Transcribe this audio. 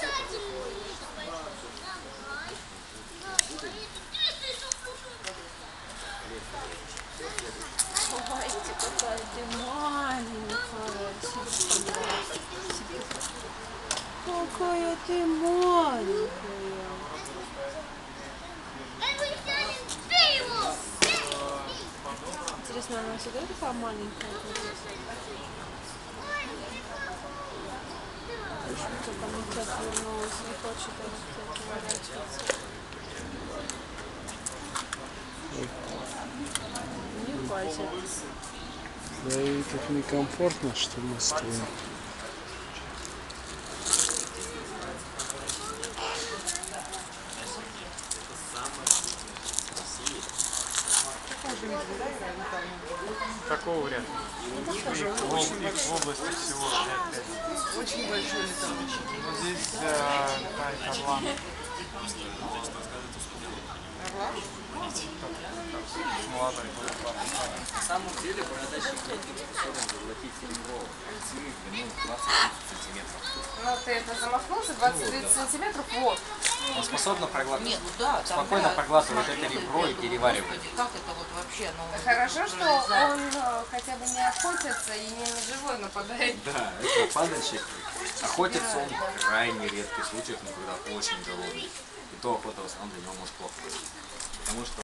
Ой, какая ты маленькая. Какая ты маленькая. Интересно, она всегда такая маленькая? Что-то комитет вернулась, не хочет поворачиваться. Не хватит. Да и так некомфортно, что мы стоим. Такого вряд ли. Их в области всего 5. Очень большой летающий. Вот здесь летает орлан. Орла? Молодой. На самом деле бородачий хищник способен заглотить серебро длину 20-30 сантиметров. Ну ты это замахнулся, 20-30 сантиметров, вот. Он способен проглатывать. Нет, ну да, там, Спокойно да, проглатывать это смотрела и ребро и думала, переваривать. Господи, как это вот вообще? Ну, Хорошо, что нельзя. он хотя бы не охотится и не на живой нападает. Да, это падальщик. Охотится он в крайне редких случаях, но когда очень голодный. И то охота в основном для него может плохо быть. Потому что